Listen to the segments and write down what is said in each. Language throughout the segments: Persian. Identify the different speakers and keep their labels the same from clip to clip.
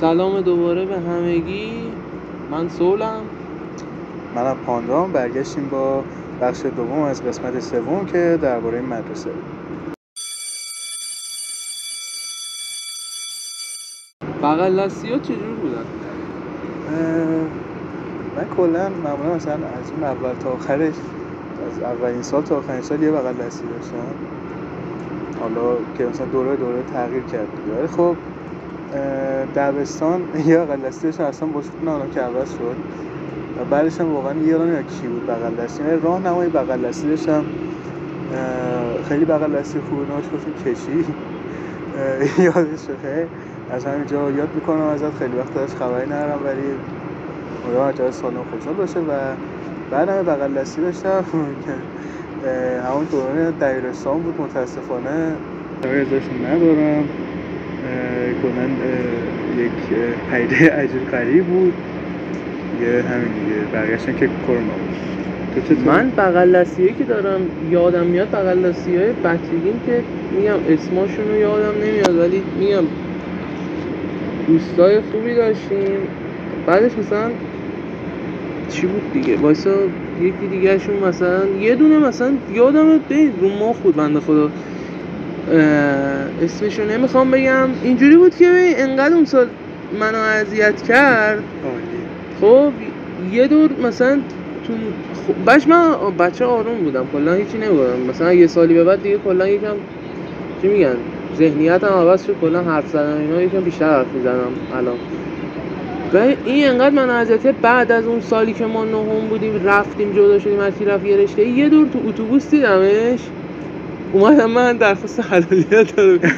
Speaker 1: سلام دوباره به همگی. من سولم.
Speaker 2: منم پاندرام. برگشتیم با بخش دوم از قسمت سوم که درباره مدرسه.
Speaker 1: بغل دستی ها چجور بودن؟
Speaker 2: من کلا معمولا مثلا از اون اول تا آخرش، از اولین سال تا آخرین سال یه بغل دستی داشتم. حالا که مثلا دوره تغییر کرد دیگه. خب دبستان یه بغل دستی داشتم، اصلا باشون که عوض شد و بعدش هم واقعا یادم نمیاد کی بود بغل دستی. من راهنمای بغل دستی داشتم، خیلی بغل دستی خوبه، نامش گفتیم کشی. یادشه خیلی از همینجا یاد میکنم ازت، خیلی وقت ازش خبری ندارم ولی امیدوارم جای سالم خوشحال باشه. و بعد هم بغل دستی داشتم که همون دوران دبیرستان بود. متاسفانه خبری ازشون ندارم، کلا یک پیده عجیب غریب بود یه همین دیگه. بقیه‌شون که کرونا بود.
Speaker 1: من بغل دستیایی که دارم یادم میاد بغل دستیای بچگیم که میگم اسماشون رو یادم نمیاد ولی میگم دوستای خوبی داشتیم. بعدش مثلا چی بود دیگه وایسا یکی دیگه شون مثلا یه دونه مثلا یادم بید رو ما خود بنده خدا اسمشو نمیخوام بگم. اینجوری بود که انقدر اون سال منو اذیت کرد. خب یه دور مثلا من بچه آروم بودم، کلا هیچی نمیگم. مثلا یه سالی به بعد دیگه کلا یکم چی میگن ذهنیتم عوض شد، کلا حرف زدن اینا یکم بیشتر حرف میزنم الان. و این انقدر من اذیت بعد از اون سالی که ما نهم بودیم رفتیم جدا شدیم از طرف یه رشته، یه دور تو اتوبوس دیدمش، اومدم من درخواست حلالیت دادم.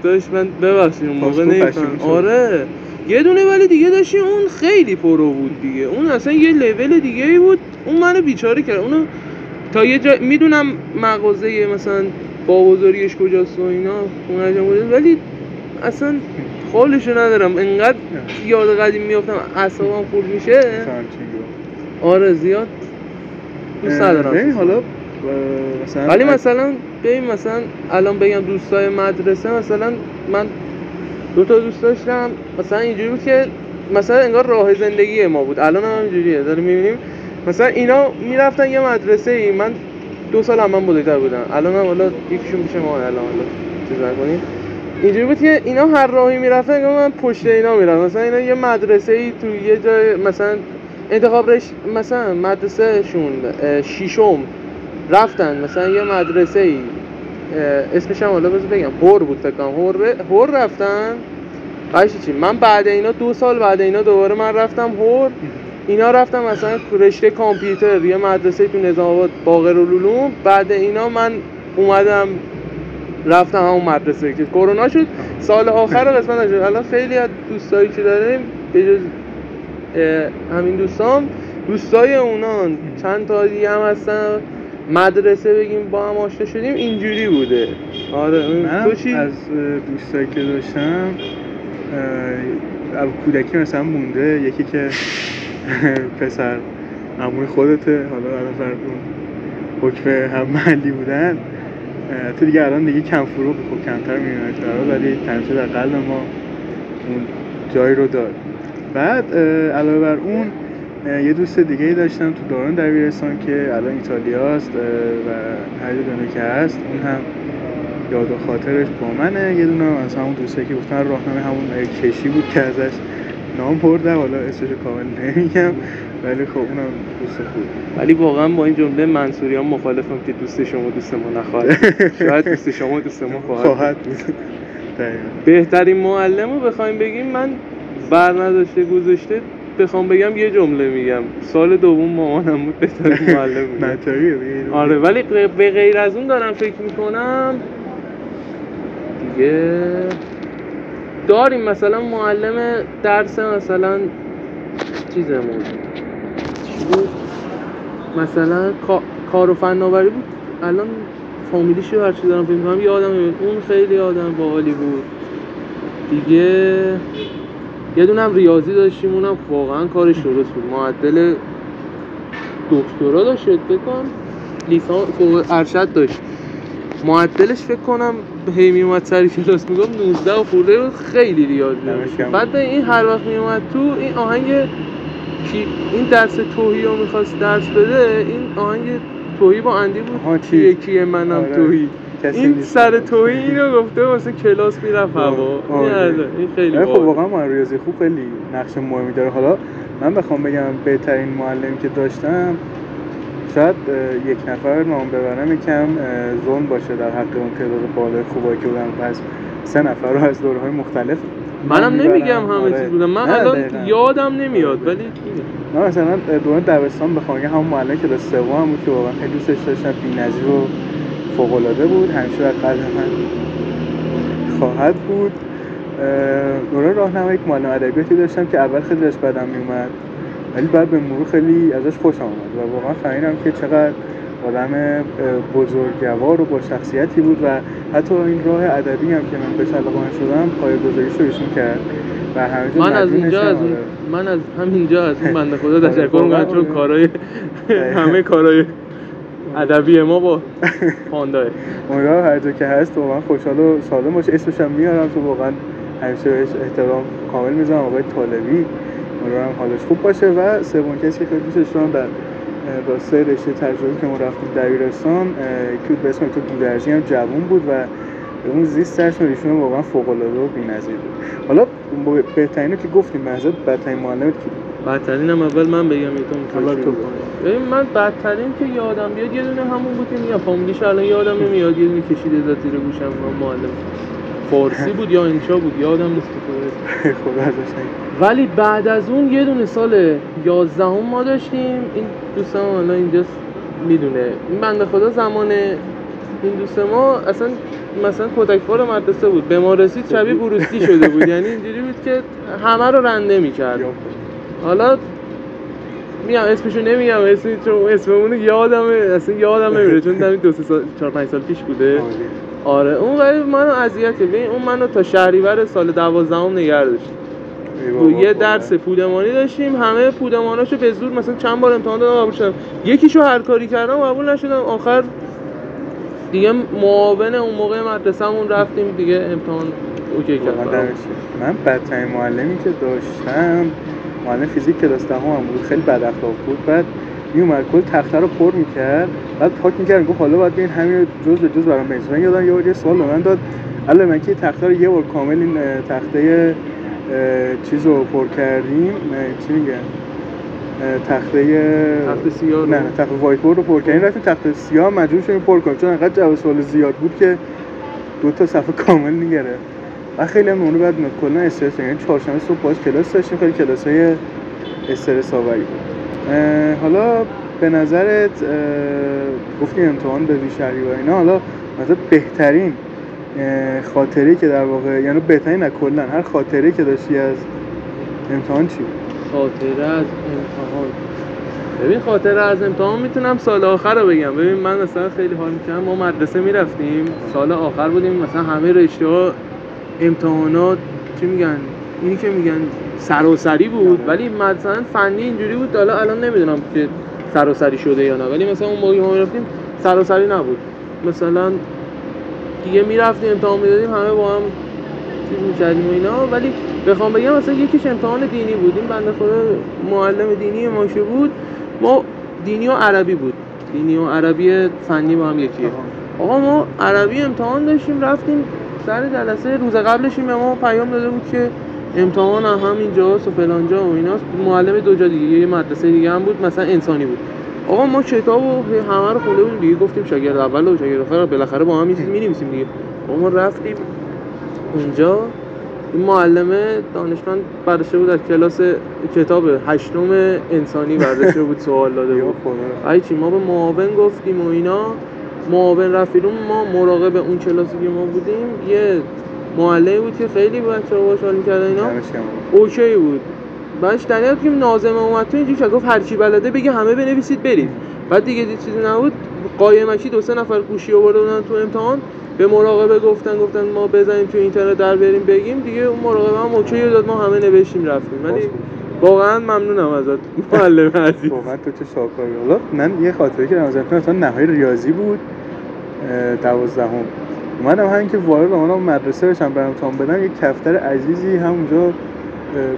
Speaker 1: داشت من ببخشید اون موقع نمی‌فهمیدم. آره یه دونه ولی دیگه داشتی اون خیلی پرو بود دیگه، اون اصلا یه لول دیگه ای بود. اون منو بیچاره کرد. اونو تا یه جا میدونم مغازه مثلا با بزرگش کجاست و اینا اون جا بود ولی اصلا حالشو ندارم. انقدر یاد قدیم میافتم اعصابم خورد میشه. آره زیاد دوست ندارم.
Speaker 2: حالا مثلا
Speaker 1: ولی مثلا ببین مثلا الان بگم دوستای مدرسه، مثلا من دو تا دوست داشتم مثلا اینجوری بود که مثلا انگار راه زندگی ما بود. الان هم اینجوریه داریم میبینیم. مثلا اینا میرفتن یه مدرسه ای، من 2 سال هم من بزرگتر بودم، الان هم حالا یکیشون پیش ما، الان چیز نکنیم. اینجوری بود که اینا هر راهی میرفتن انگار من پشت اینا میرم. مثلا اینا یه مدرسه ای تو یه جای مثلا انتخاب مثلا مدرسه شون شیشم رفتن مثلا یه مدرسه ای اسمش هم حالا بذار بگم هور بود فکر کنم، هور رفتن. چی من بعد اینا 2 سال بعد اینا دوباره من رفتم هور، اینا رفتم مثلا رشته کامپیوتر یه مدرسه تو نظام آباد باقرالعلوم. بعد اینا من اومدم رفتم همون مدرسه که کرونا شد سال آخر قسمت نشد. الان خیلی از دوستایی که داریم به جز همین دوستای اونان چند تا دیگه هم هستن مدرسه بگیم با هم آشنا شدیم اینجوری بوده. آره
Speaker 2: تو چی؟ از دوستایی که داشتم کودکی مثلا مونده یکی که پسر عموی خودته، حالا علاوه اون حکم هم محلی بودن تو دیگه الان دیگه کم فرو خب کمتر میبینه ولی تنشه در قلب ما اون جایی رو داد. بعد علاوه بر اون یه دوست دیگه داشتم تو دوران دبیرستان که الان ایتالیاست و هر جا که هست اون هم یاد و خاطرش با منه. یه دونه از همون دوستایی که گفتن راهنمای همون کشی بود که ازش نام بردم، حالا اسمش کامل نمیگم ولی خب اونم دوست خوب.
Speaker 1: ولی واقعا با این جمله منصوریان مخالفم که دوست شما دوست ما نخواهد. شاید دوست شما دوست ما خواهد بود. بهترین معلم رو بخوایم بگیم من بر نداشته گذاشته بخوام بگم یه جمله میگم، سال دوم مامانم بود بهترین معلم بود. آره ولی به غیر از اون دارم فکر میکنم دیگه داریم مثلا معلم درس مثلا چیزمون چی بود مثلا کار و فناوری بود، الان فامیلیش رو هرچی دارم فکر میکنم یادم میاد. اون خیلی آدم باحالی بود دیگه. یه دونم ریاضی داشتیم اونم واقعا کارش درست بود، معدل دکترا داشت بکنم لیسانس فوق ارشد داشت. معدلش فکر کنم هی میومد سر کلاس میگم 19 و خورده بود، خیلی ریاضی بود. بعد این هر وقت میومد تو این آهنگ این درس توحی رو میخواست درس بده، این آهنگ توحی با اندی بود، کیه منم توحی. این سر توحی اینو گفته واسه کلاس میرفت هوا. این خیلی
Speaker 2: خب واقعا من ریاضی خوب خیلی نقش مهمی داره. حالا من بخوام بگم بهترین معلمی که داشتم، شاید یک نفر نام ببرم یکم ظلم باشه در حق اون تعداد بالای خوبایی که بودن، پس 3 نفر رو از دوره‌های مختلف
Speaker 1: منم نمیگم همه چیز بودم، من الان یادم نمیاد، ولی
Speaker 2: من مثلا دوران دبستان بخوام بگم همون معلم کلاس سوم بود که واقعا خیلی دوستش داشتم، بی‌نظیر و فوق‌العاده بود، همیشه در قلب من خواهد بود. دوران راهنمایی یک معلم ادبیاتی داشتم که اول خیلی داشت بدم میومد، ولی بعد به مرور خیلی ازش خوشم اومد و واقعا فهمیدم که چقدر آدم بزرگوار و با شخصیتی بود و حتی این راه ادبی هم که من بهش علاقه‌مند شدم پایه‌گذاریش رو ایشون کرد و
Speaker 1: من از همینجا از این بنده خدا تشکر می‌کنم، چون کارهای همه کارهای ادبی ما با پانداه.
Speaker 2: امیدوارم هر جا که هست واقعا خوشحال و سالم باشه. اسمش هم میارم تو واقعا همیشه بهش احترام کامل میذارم، آقای طالبی. امیدوارم حالش خوب باشه. و سومین کسی که خیلی دوستش دارم در راسته رشته تجربی که ما رفتیم دبیرستان، یکی به اسم دکتر گودرزی، هم جوون بود و اون زیست درسشون ایشون واقعا فوق‌العاده و بی‌نظیر بود. حالا بهترینو که گفتیم، به بدترین معلمت کی بود؟
Speaker 1: بدترین هم اول من بگم تو. ببین من بدترین که یادم بیاد یه دونه همون بود که میگم فامیلیش الان یادم نمیاد، یه دونه کشیده زد زیر گوشم، معلم فارسی بود یا انشا بود یادم نیست که
Speaker 2: خدا ازش نگه.
Speaker 1: ولی بعد از اون یه دونه سال 11 ما داشتیم، این دوستم الان اینجاست میدونه، این بنده خدا زمان این دوست ما اصلا مثلا کتکفار مدرسه بود، به ما رسید شبیه بروسلی شده بود، یعنی اینجوری بود که همه رو رنده میکرد. حالا میگم اسمشو نمیگم، اسممون یادمه، اصلا یادم نمیره چون همین 2-3 سال 4-5 سال پیش بوده. آره اون ولی منو اذیت کرد. اون منو تا شهریور سال 12 نگه داشت. تو یه درس پودمانی داشتیم، همه پودماناشو به زور مثلا چند بار امتحان دادم قبول شدم، یکیشو هر کاری کردم قبول نشدم، آخر دیگه معاون اون موقع مدرسه‌مون رفتیم دیگه امتحان اوکی کردم.
Speaker 2: من بدترین معلمی که داشتم معلم فیزیک کلاس دهم بود، خیلی بد اخلاق بود. بعد میومد کل تخته رو پر می‌کرد، بعد پاک می‌کرد، گفت حالا باید بیاین همین جزء به جزء برام بنویسین. یادم یه سوال به من داد، الان من که تخته رو یه بار کامل این تخته چیزو پر کردیم، چی میگن، تخته سیاه، نه تخته وایت بورد رو پر کردیم، رفتیم تخته سیاه مجبور شدیم پر کنیم چون انقدر جواب سوال زیاد بود که 2 صفحه کامل میگره. و خیلی هم اونو بعد کلا استرس، یعنی چهارشنبه صبح باز کلاس داشتیم، خیلی کلاسای استرس آوری بود. حالا به نظرت گفتیم امتحان به بیشتری و اینا، حالا مثلا بهترین خاطری که در واقع، یعنی بهترین نه کلا هر خاطری که داشتی از امتحان چی بود؟
Speaker 1: خاطره از امتحان، ببین خاطره از امتحان میتونم سال آخر رو بگم. ببین من مثلا خیلی حال می‌کردم، ما مدرسه میرفتیم سال آخر بودیم، مثلا همه رشته‌ها امتحانات چی میگن، اینی که میگن سراسری بود، ولی مثلا فنی اینجوری بود، حالا الان نمیدونم که سراسری شده یا نه، ولی مثلا اون موقعی ما میرفتیم سراسری نبود، مثلا دیگه میرفتیم امتحان میدادیم همه با هم چیز می‌کردیم و اینا. ولی بخوام بگم مثلا یکیش امتحان دینی بود، این بنده خدا معلم دینی ما که بود، ما دینی و عربی بود، دینی و عربی فنی با هم یکیه. آقا ما عربی امتحان داشتیم، رفتیم سر جلسه روز قبلش این به ما پیام داده بود که امتحان همینجاست و فلان جا و ایناست. معلم 2 جا دیگه، یه مدرسه دیگه هم بود مثلا انسانی بود. آقا ما کتابو همه رو خونده بودیم دیگه، گفتیم شاگرد اول و شاگرد آخر بالاخره با هم یه چیزی می‌نویسیم دیگه. ما رفتیم اونجا، این معلمه دانشمند برداشته بود از کلاس کتاب 8 انسانی برداشته بود سوال داده بود. ای چی ما به معاون گفتیم و اینا، معاون رفیقم ما مراقب اون کلاسی که ما بودیم، یه معلمی بود که خیلی بچه‌ها باهاش حال می‌کردن اینا، اوکی بود. بعدش دلیل که ناظم اومد تو اینجوری گفت هر کی بلده بگه همه بنویسید برید. بعد دیگه چیزی نبود، قایمکی 2-3 نفر گوشی آورده بودن تو امتحان، به مراقبه گفتن ما بزنیم تو اینترنت در بریم بگیم دیگه. اون مراقبه هم اوکی داد، ما همه نوشتیم رفتیم. ولی واقعا ممنونم ازت معلم عزیز،
Speaker 2: واقعا تو چه شاکری. حالا من یه خاطره که مثلا نهایی ریاضی بود، 12ام اومدم همین که وارد اون مدرسه بشم برام امتحان بدم، یک کفتر عزیزی همونجا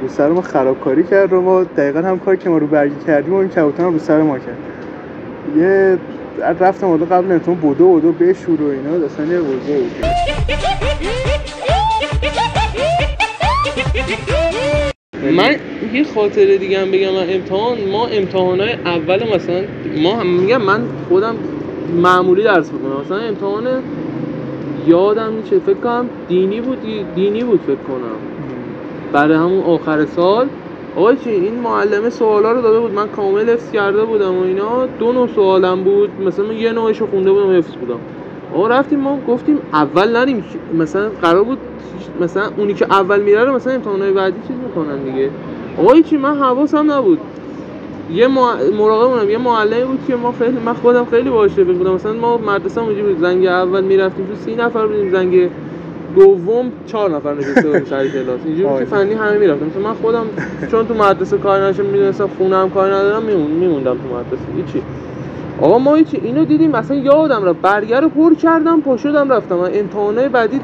Speaker 2: رو سر ما خرابکاری کرد و ما دقیقاً هم کاری که ما رو برگی کردیم و این کبوتر رو سر ما کرد. یه رفتم والا قبل امتحان بدو بشور و اینا اصلا یه وضعی بود.
Speaker 1: من یه خاطره دیگه هم بگم، ما امتحانای اول مثلا میگم من خودم معمولی درس میکنم، مثلا امتحان یادم میشه فکر کنم دینی بود فکر کنم بعد همون آخر سال. آقای چی این معلمه سوالا رو داده بود، من کامل حفظ کرده بودم و اینا، 2 نوع سوالم بود، مثلا من یه نوعشو خونده بودم حفظ بودم. آقا رفتیم ما گفتیم اول نریم، مثلا قرار بود مثلا اونی که اول میره رو مثلا امتحانات بعدی چیز میکنن دیگه. آقا چی من حواسم نبود، یه مراقبمونم یه معلمی بود که من خودم خیلی باهاش رفیق بودم، مثلا ما مدرسه اونجوری بود زنگ اول میرفتیم تو 30 نفر بودیم، زنگ دوم 4 نفر نشسته بودیم سر کلاس، اینجوری که فنی همه میرفتم. مثلا من خودم چون تو مدرسه کار نداشتم میدونستم خونم کار ندارم میموندم تو مدرسه هیچی. آقا ما هیچی اینو دیدیم مثلا یادم رفت برگر رو پر کردم پا شدم رفتم. من امتحانات بعدی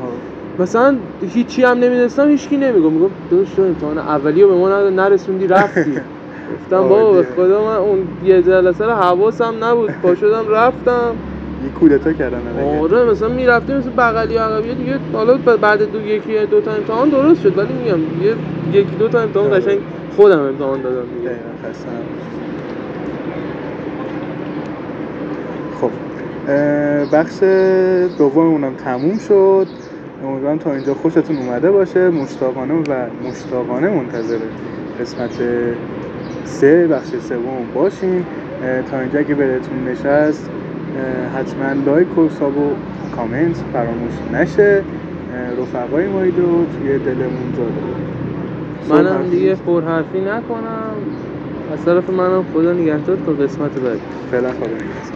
Speaker 1: مثلا هیچی هم نمیدونستم، هیچکی میگفت داداش تو امتحان اولیو به ما نرسوندی رفتی. گفتم بابا به خدا من اون یه جلسه رو حواسم نبود، پا شدم رفتم.
Speaker 2: یه کودتا کردن دیگه.
Speaker 1: آره مثلا میرفتیم مثلا بغلی و عقبی دیگه، حالا بعد یکی دو تا امتحان درست شد، ولی میگم یکی دو تا امتحان قشنگ خودم امتحان دادم دیگه.
Speaker 2: خب بخش دوممونم تموم شد. امیدوارم تا اینجا خوشتون اومده باشه. مشتاقانه منتظر قسمت 3 بخش سوم باشین. تا اینجا اگه بهتون نشست حتما لایک و ساب و کامنت فراموش نشه. رفقای مایید رو توی دلمون جا داریم.
Speaker 1: منم دیگه پرحرفی نکنم، از طرف منم خدا نگهدار تا قسمت بعد.
Speaker 2: فعلا خدا نگهدار.